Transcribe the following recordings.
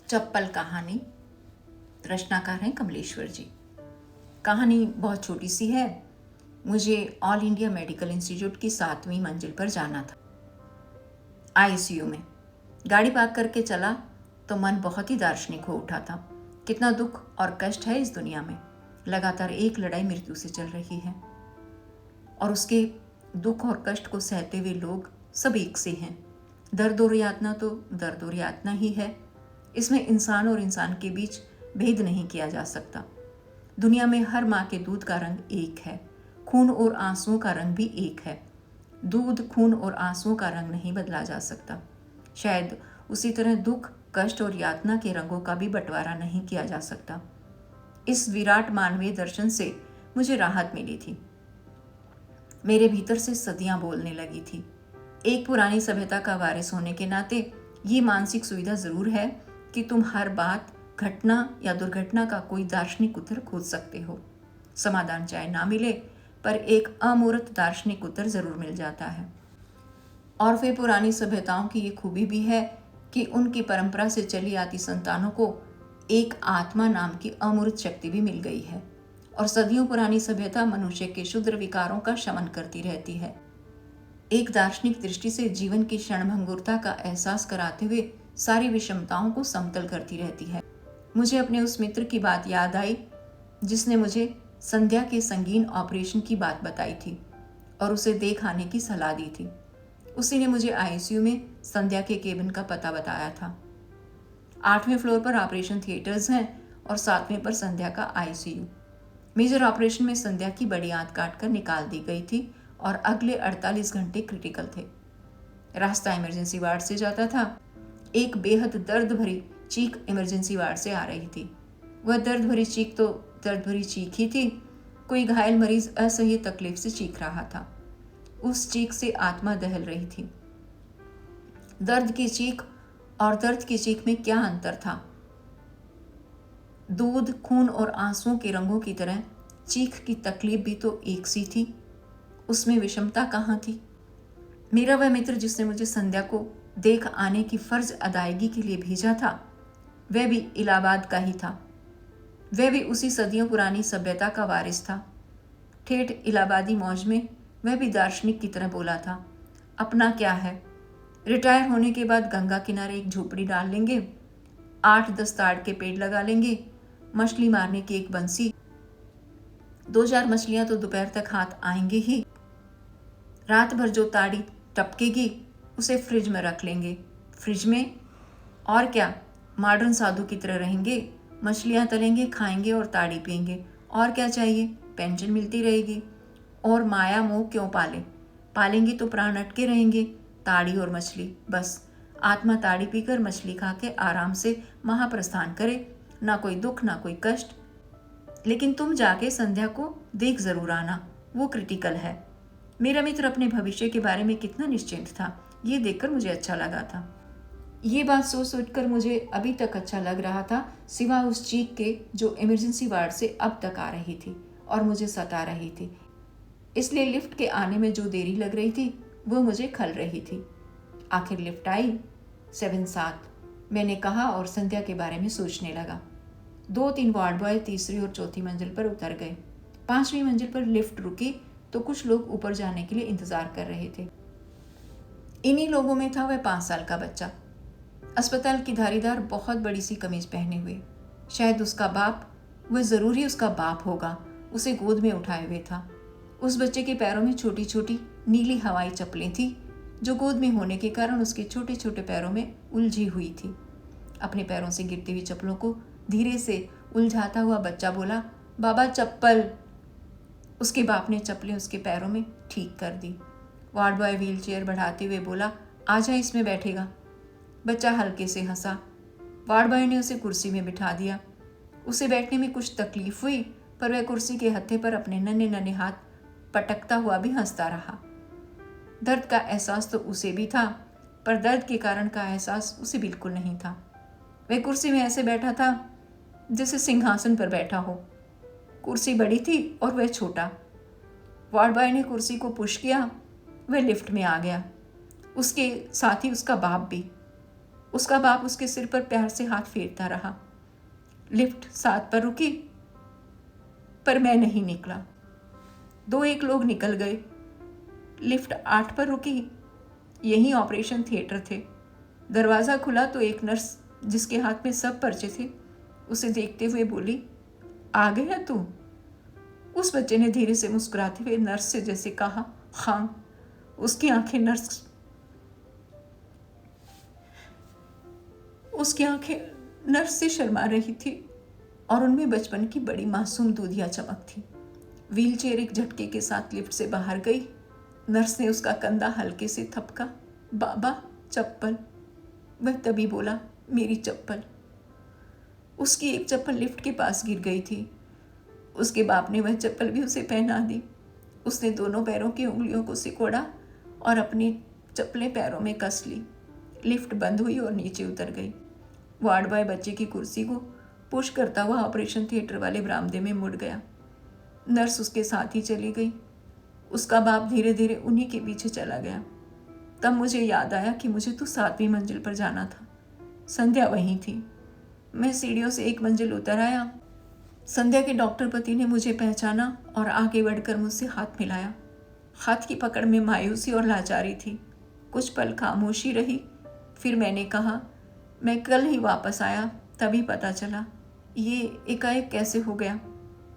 चप्पल कहानी। रचनाकार हैं कमलेश्वर जी। कहानी बहुत छोटी सी है। मुझे ऑल इंडिया मेडिकल इंस्टीट्यूट की 7वीं मंजिल पर जाना था। आईसीयू में गाड़ी पार्क करके चला तो मन बहुत ही दार्शनिक हो उठा था। कितना दुख और कष्ट है इस दुनिया में। लगातार एक लड़ाई मृत्यु से चल रही है और उसके दुख और कष्ट को सहते हुए लोग सब एक से हैं। दर्द और यातना तो दर्द और यातना ही है। इसमें इंसान और इंसान के बीच भेद नहीं किया जा सकता। दुनिया में हर माँ के दूध का रंग एक है। खून और आंसुओं का रंग भी एक है। दूध, खून और आंसुओं का रंग नहीं बदला जा सकता। शायद उसी तरह दुख, कष्ट और यातना के रंगों का भी बंटवारा नहीं किया जा सकता। इस विराट मानवीय दर्शन से मुझे राहत मिली थी। मेरे भीतर से सदियां बोलने लगी थी। एक पुरानी सभ्यता का वारिस होने के नाते ये मानसिक सुविधा जरूर है कि तुम हर बात, घटना या दुर्घटना का कोई दार्शनिक उत्तर खोज सकते हो। समाधान चाहे ना मिले, पर एक अमूर्त दार्शनिक उत्तर जरूर मिल जाता है। और फिर पुरानी सभ्यताओं की ये खूबी भी है कि उनकी परंपरा से चली आती संतानों को एक आत्मा नाम की अमूर्त शक्ति भी मिल गई है और सदियों पुरानी सभ्यता मनुष्य के क्षुद्र विकारों का शमन करती रहती है। एक दार्शनिक दृष्टि से जीवन की क्षणभंगुरता का एहसास कराते हुए सारी विषमताओं को समतल करती रहती है। मुझे अपने उस मित्र की बात याद आई जिसने मुझे संध्या के संगीन ऑपरेशन की बात बताई थी और उसे देख आने की सलाह दी थी। उसी ने मुझे आईसीयू में संध्या के केबिन का पता बताया था। 8वें फ्लोर पर ऑपरेशन थिएटर्स हैं और 7वें पर संध्या का आईसीयू। मेजर ऑपरेशन में संध्या की बड़ी आंत काट कर निकाल दी गई थी और अगले 48 घंटे क्रिटिकल थे। रास्ता इमरजेंसी वार्ड से जाता था। एक बेहद दर्द भरी चीख इमरजेंसी वार्ड से आ रही थी। वह दर्द भरी चीख तो दर्द भरी चीख ही थी। कोई घायल मरीज असह्य तकलीफ से चीख रहा था। उस चीख से आत्मा दहल रही थी। दर्द की चीख और दर्द की चीख में क्या अंतर था? दूध, खून और आंसुओं के रंगों की तरह चीख की तकलीफ भी तो एक सी थी। उसमें विषमता कहाँ थी? मेरा वह मित्र जिसने मुझे संध्या को देख आने की फर्ज अदायगी के लिए भेजा था, वह भी इलाहाबाद का ही था। वह भी उसी सदियों पुरानी सभ्यता का वारिस था। ठेठ इलाहाबादी मौज में वह भी दार्शनिक की तरह बोला था, अपना क्या है, रिटायर होने के बाद गंगा किनारे एक झोपड़ी डाल लेंगे, 8-10 ताड़ के पेड़ लगा लेंगे, मछली मारने की एक बंसी, 2-4 मछलियां तो दोपहर तक हाथ आएंगे ही। रात भर जो ताड़ी टपकेगी उसे फ्रिज में रख लेंगे। फ्रिज में और क्या, मॉडर्न साधु की तरह रहेंगे, मछलियां तलेंगे, खाएंगे और ताड़ी पिएंगे। और क्या चाहिए, पेंशन मिलती रहेगी। और माया मोह क्यों पालेंगे तो प्राण अटके रहेंगे। ताड़ी और मछली, बस आत्मा ताड़ी पीकर मछली खा के आराम से महाप्रस्थान करे। ना कोई दुख, ना कोई कष्ट। लेकिन तुम जाके संध्या को देख जरूर आना, वो क्रिटिकल है। मेरा मित्र अपने भविष्य के बारे में कितना निश्चिंत था, ये देखकर मुझे अच्छा लगा था। ये बात सोच सोचकर मुझे अभी तक अच्छा लग रहा था, सिवा उस चीख के जो इमरजेंसी वार्ड से अब तक आ रही थी और मुझे सता रही थी। इसलिए लिफ्ट के आने में जो देरी लग रही थी वो मुझे खल रही थी। आखिर लिफ्ट आई, 7-7 मैंने कहा और संध्या के बारे में सोचने लगा। 2-3 वार्ड बॉय तीसरी और चौथी मंजिल पर उतर गए। 5वीं मंजिल पर लिफ्ट रुकी तो कुछ लोग ऊपर जाने के लिए इंतजार कर रहे थे। इन्हीं लोगों में था वह 5 साल का बच्चा, अस्पताल की धारीदार बहुत बड़ी सी कमीज पहने हुए। शायद उसका बाप, वह जरूर ही उसका बाप होगा, उसे गोद में उठाए हुए था। उस बच्चे के पैरों में छोटी छोटी नीली हवाई चप्पलें थी जो गोद में होने के कारण उसके छोटे छोटे पैरों में उलझी हुई थी। अपने पैरों से गिरती हुई चप्पलों को धीरे से उलझाता हुआ बच्चा बोला, बाबा चप्पल। उसके बाप ने चप्पलें उसके पैरों में ठीक कर दी। वार्ड बॉय व्हील चेयर बढ़ाते हुए बोला, आजा इसमें बैठेगा। बच्चा हल्के से हंसा। वार्ड बॉय ने उसे कुर्सी में बिठा दिया। उसे बैठने में कुछ तकलीफ हुई, पर वह कुर्सी के हत्थे पर अपने नन्हे नन्हे हाथ पटकता हुआ भी हंसता रहा। दर्द का एहसास तो उसे भी था, पर दर्द के कारण का एहसास उसे बिल्कुल नहीं था। वह कुर्सी में ऐसे बैठा था जैसे सिंहासन पर बैठा हो। कुर्सी बड़ी थी और वह छोटा। वार्ड बॉय ने कुर्सी को पुश किया, वह लिफ्ट में आ गया। उसके साथ ही उसका बाप भी। उसका बाप उसके सिर पर प्यार से हाथ फेरता रहा। लिफ्ट 7 पर रुकी, पर मैं नहीं निकला। 2-1 लोग निकल गए। लिफ्ट 8 पर रुकी। यहीं ऑपरेशन थिएटर थे। दरवाज़ा खुला तो एक नर्स, जिसके हाथ में सब पर्चे थे, उसे देखते हुए बोली, आ गया तू? उस बच्चे ने धीरे से मुस्कुराते हुए नर्स से जैसे कहा, हाँ। उसकी आंखें नर्स से शर्मा रही थी और उनमें बचपन की बड़ी मासूम दूधिया चमक थी। व्हीलचेयर एक झटके के साथ लिफ्ट से बाहर गई। नर्स ने उसका कंधा हल्के से थपका, बाबा चप्पल। वह तभी बोला, मेरी चप्पल। उसकी एक चप्पल लिफ्ट के पास गिर गई थी। उसके बाप ने वह चप्पल भी उसे पहना दी। उसने दोनों पैरों की उंगलियों को सिकोड़ा और अपनी चप्पलें पैरों में कस ली। लिफ्ट बंद हुई और नीचे उतर गई। वार्ड बॉय बच्चे की कुर्सी को पुश करता हुआ ऑपरेशन थिएटर वाले बरामदे में मुड़ गया। नर्स उसके साथ ही चली गई। उसका बाप धीरे धीरे उन्हीं के पीछे चला गया। तब मुझे याद आया कि मुझे तो 7वीं मंजिल पर जाना था। संध्या वहीं थी। मैं सीढ़ियों से 1 मंजिल उतर आया। संध्या के डॉक्टर पति ने मुझे पहचाना और आगे बढ़कर मुझसे हाथ मिलाया। हाथ की पकड़ में मायूसी और लाचारी थी। कुछ पल खामोशी रही। फिर मैंने कहा, मैं कल ही वापस आया, तभी पता चला। ये एकाएक कैसे हो गया?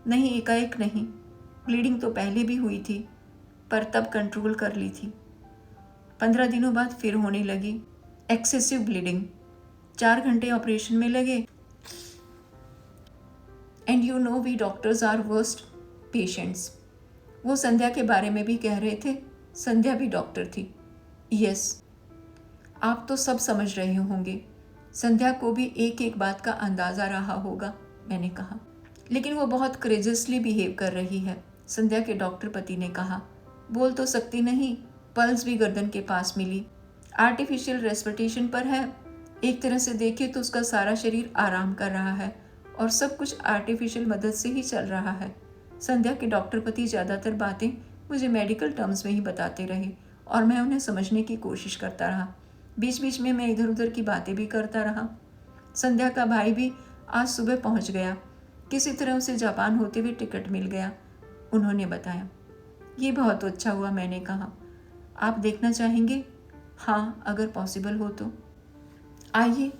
नहीं, एकाएक नहीं, ब्लीडिंग तो पहले भी हुई थी, पर तब कंट्रोल कर ली थी। 15 दिनों बाद फिर होने लगी एक्सेसिव ब्लीडिंग। 4 घंटे ऑपरेशन में लगे। And you know we doctors are worst patients. वो संध्या के बारे में भी कह रहे थे। संध्या भी डॉक्टर थी। यस, आप तो सब समझ रहे होंगे। संध्या को भी एक एक बात का अंदाज़ा रहा होगा, मैंने कहा। लेकिन वो बहुत करेजसली बिहेव कर रही है, संध्या के डॉक्टर पति ने कहा। बोल तो सकती नहीं, पल्स भी गर्दन के पास मिली। आर्टिफिशियल रेस्पिरेशन पर है। एक तरह से देखे तो उसका सारा शरीर आराम कर रहा है और सब कुछ आर्टिफिशियल मदद से ही चल रहा है। संध्या के डॉक्टर पति ज़्यादातर बातें मुझे मेडिकल टर्म्स में ही बताते रहे और मैं उन्हें समझने की कोशिश करता रहा। बीच बीच में मैं इधर उधर की बातें भी करता रहा। संध्या का भाई भी आज सुबह पहुंच गया। किसी तरह उसे जापान होते हुए टिकट मिल गया, उन्होंने बताया। ये बहुत अच्छा हुआ, मैंने कहा। आप देखना चाहेंगे? हाँ, अगर पॉसिबल हो तो। आइए,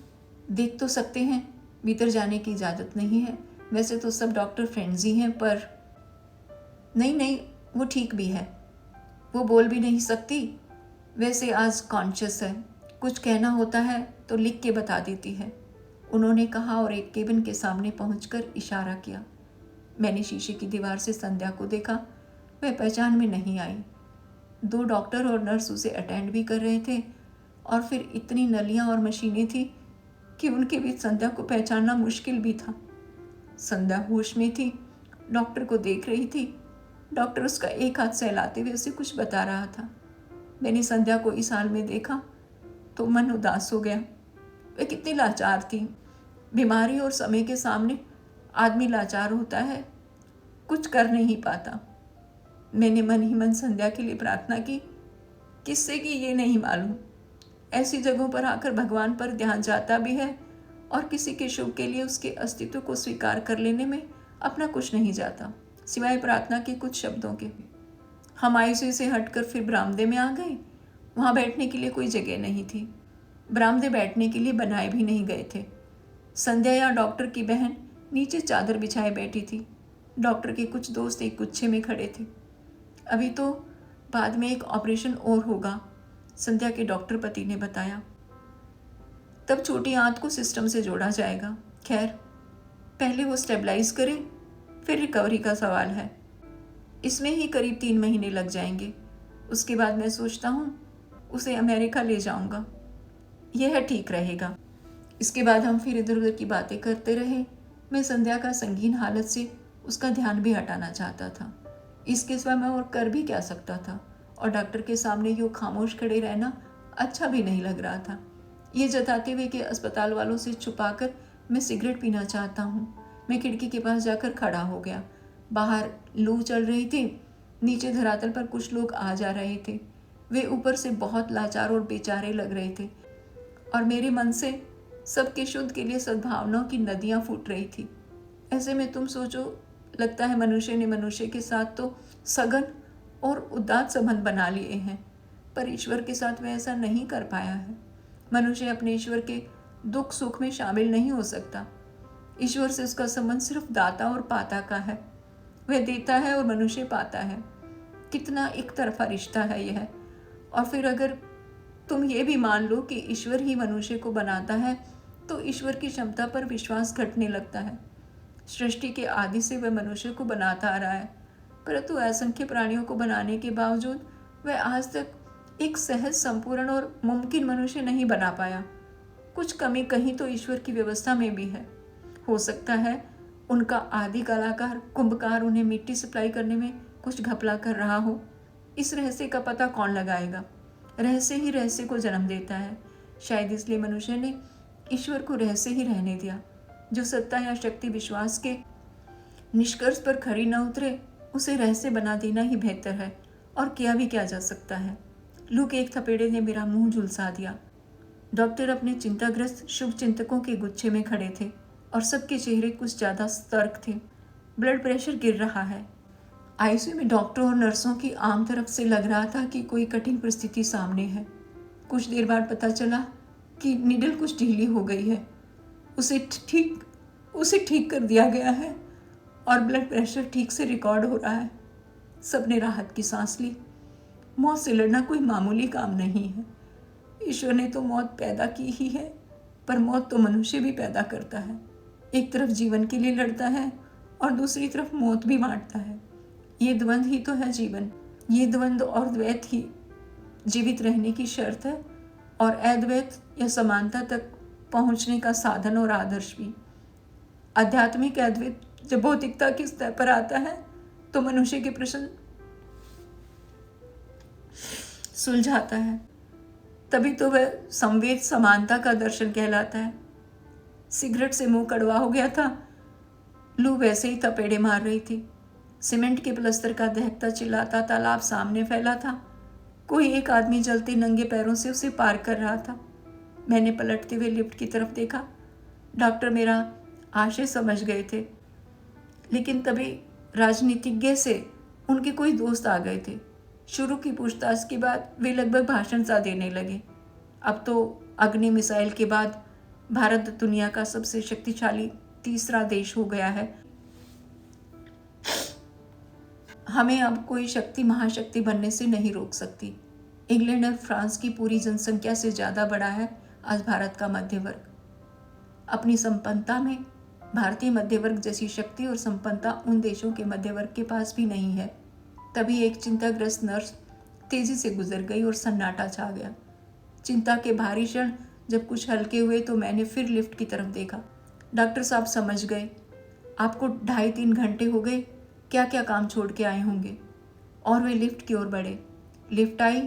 देख तो सकते हैं। भीतर जाने की इजाज़त नहीं है। वैसे तो सब डॉक्टर फ्रेंड्स ही हैं, पर नहीं नहीं, वो ठीक भी है। वो बोल भी नहीं सकती। वैसे आज कॉन्शियस है। कुछ कहना होता है तो लिख के बता देती है, उन्होंने कहा और एक केबिन के सामने पहुंचकर इशारा किया। मैंने शीशे की दीवार से संध्या को देखा। वह पहचान में नहीं आई। 2 डॉक्टर और नर्स उसे अटेंड भी कर रहे थे और फिर इतनी नलियां और मशीनें थी कि उनके बीच संध्या को पहचानना मुश्किल भी था। संध्या होश में थी, डॉक्टर को देख रही थी। डॉक्टर उसका एक हाथ सहलाते हुए उसे कुछ बता रहा था। मैंने संध्या को इस हाल में देखा तो मन उदास हो गया। वह कितनी लाचार थी। बीमारी और समय के सामने आदमी लाचार होता है, कुछ कर नहीं पाता। मैंने मन ही मन संध्या के लिए प्रार्थना की। किससे की ये नहीं मालूम। ऐसी जगहों पर आकर भगवान पर ध्यान जाता भी है और किसी के शुभ के लिए उसके अस्तित्व को स्वीकार कर लेने में अपना कुछ नहीं जाता, सिवाय प्रार्थना के कुछ शब्दों के। हम आईसीयू से हटकर फिर बरामदे में आ गए। वहाँ बैठने के लिए कोई जगह नहीं थी। बरामदे बैठने के लिए बनाए भी नहीं गए थे। संध्या या डॉक्टर की बहन नीचे चादर बिछाए बैठी थी। डॉक्टर के कुछ दोस्त एक गुच्छे में खड़े थे। अभी तो बाद में एक ऑपरेशन और होगा, संध्या के डॉक्टर पति ने बताया। तब छोटी आंत को सिस्टम से जोड़ा जाएगा। खैर, पहले वो स्टेबलाइज करे, फिर रिकवरी का सवाल है। इसमें ही करीब 3 महीने लग जाएंगे। उसके बाद मैं सोचता हूँ उसे अमेरिका ले जाऊँगा। यह ठीक रहेगा। इसके बाद हम फिर इधर उधर की बातें करते रहे। मैं संध्या का संगीन हालत से उसका ध्यान भी हटाना चाहता था। इसके सिवा मैं और कर भी क्या सकता था, और डॉक्टर के सामने यूँ खामोश खड़े रहना अच्छा भी नहीं लग रहा था। ये जताते हुए कि अस्पताल वालों से छुपाकर मैं सिगरेट पीना चाहता हूँ, मैं खिड़की के पास जाकर खड़ा हो गया। बाहर लू चल रही थी। नीचे धरातल पर कुछ लोग आ जा रहे थे। वे ऊपर से बहुत लाचार और बेचारे लग रहे थे। और मेरे मन से सबके शुद्ध के लिए सद्भावनाओं की नदियाँ फूट रही थी। ऐसे में तुम सोचो, लगता है मनुष्य ने मनुष्य के साथ तो सघन और उदात्त संबंध बना लिए हैं, पर ईश्वर के साथ वह ऐसा नहीं कर पाया है। मनुष्य अपने ईश्वर के दुख सुख में शामिल नहीं हो सकता। ईश्वर से उसका संबंध सिर्फ दाता और पाता का है। वह देता है और मनुष्य पाता है। कितना एक तरफा रिश्ता है यह। और फिर अगर तुम ये भी मान लो कि ईश्वर ही मनुष्य को बनाता है, तो ईश्वर की क्षमता पर विश्वास घटने लगता है। सृष्टि के आदि से वह मनुष्य को बनाता आ रहा है, परंतु असंख्य प्राणियों को बनाने के बावजूद वह आज तक एक सहज, संपूर्ण और मुमकिन मनुष्य नहीं बना पाया। कुछ कमी कहीं तो ईश्वर की व्यवस्था में भी है। हो सकता है उनका आदि कलाकार कुंभकार उन्हें मिट्टी सप्लाई करने में कुछ घपला कर रहा हो। इस रहस्य का पता कौन लगाएगा? रहस्य ही रहस्य को जन्म देता है। शायद इसलिए मनुष्य ने ईश्वर को रहस्य ही रहने दिया। जो सत्ता या शक्ति विश्वास के निष्कर्ष पर खरी न उतरे, उसे रहस्य बना देना ही बेहतर है। और किया भी क्या जा सकता है। लू के एक थपेड़े ने मेरा मुंह झुलसा दिया। डॉक्टर अपने चिंताग्रस्त शुभ चिंतकों के गुच्छे में खड़े थे और सबके चेहरे कुछ ज्यादा सतर्क थे। ब्लड प्रेशर गिर रहा है। आईसीयू में डॉक्टरों और नर्सों की आम तरफ से लग रहा था कि कोई कठिन परिस्थिति सामने है। कुछ देर बाद पता चला कि नीडल कुछ ढीली हो गई है। उसे ठीक कर दिया गया है और ब्लड प्रेशर ठीक से रिकॉर्ड हो रहा है। सबने राहत की सांस ली। मौत से लड़ना कोई मामूली काम नहीं है। ईश्वर ने तो मौत पैदा की ही है, पर मौत तो मनुष्य भी पैदा करता है। एक तरफ जीवन के लिए लड़ता है और दूसरी तरफ मौत भी बांटता है। ये द्वंद ही तो है जीवन। ये द्वंद और द्वैत ही जीवित रहने की शर्त है, और अद्वैत या समानता तक पहुंचने का साधन और आदर्श भी। आध्यात्मिक अद्वैत जब भौतिकता के स्तर पर आता है तो मनुष्य के प्रश्न सुलझाता है। तभी तो वह संवेद समानता का दर्शन कहलाता है। सिगरेट से मुंह कड़वा हो गया था। लू वैसे ही थपेड़े मार रही थी। सीमेंट के प्लस्तर का दहकता चिल्लाता तालाब सामने फैला था। कोई एक आदमी जलते नंगे पैरों से उसे पार कर रहा था। मैंने पलटते हुए लिफ्ट की तरफ देखा। डॉक्टर मेरा आशय समझ गए थे, लेकिन तभी राजनीतिज्ञ से उनके कोई दोस्त आ गए थे। शुरू की पूछताछ के बाद वे लगभग भाषण सा देने लगे। अब तो अग्नि मिसाइल के बाद भारत दुनिया का सबसे शक्तिशाली तीसरा देश हो गया है। हमें अब कोई शक्ति महाशक्ति बनने से नहीं रोक सकती। इंग्लैंड और फ्रांस की पूरी जनसंख्या से ज़्यादा बड़ा है आज भारत का मध्य वर्ग। अपनी संपन्नता में भारतीय मध्य वर्ग जैसी शक्ति और संपन्नता उन देशों के मध्य वर्ग के पास भी नहीं है। तभी एक चिंताग्रस्त नर्स तेजी से गुजर गई और सन्नाटा छा गया। चिंता के भारी क्षण जब कुछ हल्के हुए तो मैंने फिर लिफ्ट की तरफ देखा। डॉक्टर साहब समझ गए। आपको 2.5-3 घंटे हो गए, क्या क्या काम छोड़ के आए होंगे। और वे लिफ्ट की ओर बढ़े। लिफ्ट आई,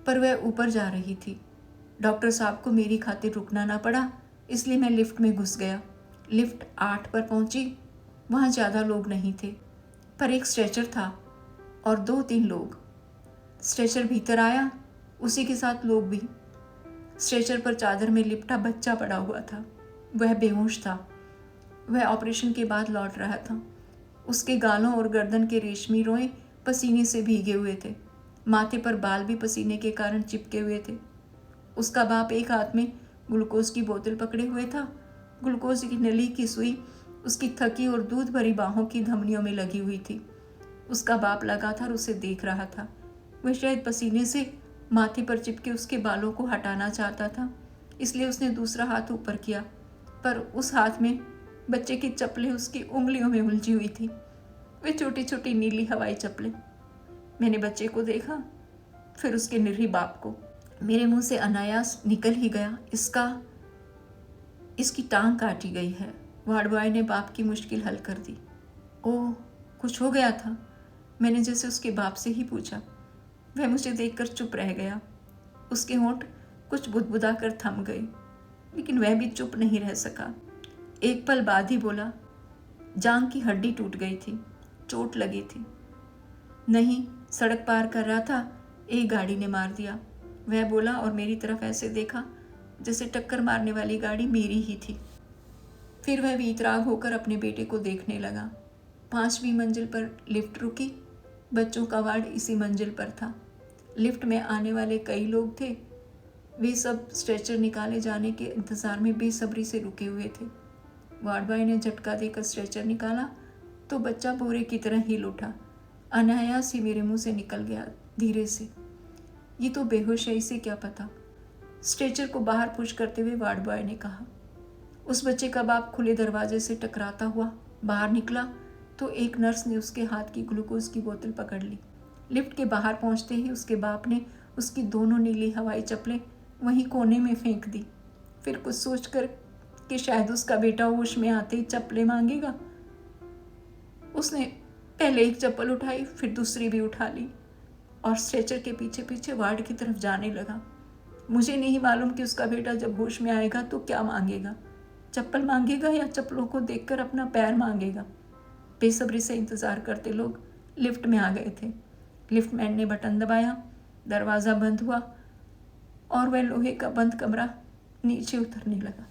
पर वह ऊपर जा रही थी। डॉक्टर साहब को मेरी खातिर रुकना ना पड़ा, इसलिए मैं लिफ्ट में घुस गया। लिफ्ट 8 पर पहुंची। वहाँ ज़्यादा लोग नहीं थे, पर एक स्ट्रेचर था और 2-3 लोग। स्ट्रेचर भीतर आया, उसी के साथ लोग भी। स्ट्रेचर पर चादर में लिपटा बच्चा पड़ा हुआ था। वह बेहोश था। वह ऑपरेशन के बाद लौट रहा था। उसके गालों और गर्दन के रेशमी रोए पसीने से भीगे हुए थे। माथे पर बाल भी पसीने के कारण चिपके हुए थे। उसका बाप एक हाथ में ग्लूकोज की बोतल पकड़े हुए था। ग्लूकोज की नली की सुई उसकी थकी और दूध भरी बाहों की धमनियों में लगी हुई थी। उसका बाप लगातार उसे देख रहा था। वह शायद पसीने से माथे पर चिपके उसके बालों को हटाना चाहता था, इसलिए उसने दूसरा हाथ ऊपर किया, पर उस हाथ में बच्चे की चप्पलें उसकी उंगलियों में उलझी हुई थी। वे छोटी छोटी नीली हवाई चप्पलें। मैंने बच्चे को देखा, फिर उसके निरीह बाप को। मेरे मुंह से अनायास निकल ही गया, इसकी टांग काटी गई है। वार्ड बॉय ने बाप की मुश्किल हल कर दी। ओह, कुछ हो गया था? मैंने जैसे उसके बाप से ही पूछा। वह मुझे देखकर चुप रह गया। उसके होंठ कुछ बुदबुदा कर थम गए, लेकिन वह भी चुप नहीं रह सका। एक पल बाद ही बोला, जांघ की हड्डी टूट गई थी, चोट लगी थी। नहीं, सड़क पार कर रहा था, एक गाड़ी ने मार दिया, वह बोला और मेरी तरफ ऐसे देखा जैसे टक्कर मारने वाली गाड़ी मेरी ही थी। फिर वह वीतराग होकर अपने बेटे को देखने लगा। 5वीं मंजिल पर लिफ्ट रुकी। बच्चों का वार्ड इसी मंजिल पर था। लिफ्ट में आने वाले कई लोग थे। वे सब स्ट्रेचर निकाले जाने के इंतज़ार में बेसब्री से रुके हुए थे। वार्ड बॉय ने झटका देकर स्ट्रेचर निकाला तो बच्चा बोरे की तरह हिल उठा। अनायास ही मेरे मुंह से निकल गया धीरे से, ये तो बेहोश है, इसे क्या पता। स्ट्रेचर को बाहर पुश करते हुए वार्ड बॉय ने कहा। उस बच्चे का बाप खुले दरवाजे से टकराता हुआ बाहर निकला तो एक नर्स ने उसके हाथ की ग्लूकोज की बोतल पकड़ ली। लिफ्ट के बाहर पहुंचते ही उसके बाप ने उसकी दोनों नीली हवाई चप्पलें वहीं कोने में फेंक दी। फिर कुछ सोचकर कि शायद उसका बेटा होश में आते ही चप्पलें मांगेगा, उसने पहले एक चप्पल उठाई, फिर दूसरी भी उठा ली और स्ट्रेचर के पीछे पीछे वार्ड की तरफ जाने लगा। मुझे नहीं मालूम कि उसका बेटा जब होश में आएगा तो क्या मांगेगा, चप्पल मांगेगा या चप्पलों को देखकर अपना पैर मांगेगा। बेसब्री से इंतज़ार करते लोग लिफ्ट में आ गए थे। लिफ्टमैन ने बटन दबाया, दरवाज़ा बंद हुआ और वह लोहे का बंद कमरा नीचे उतरने लगा।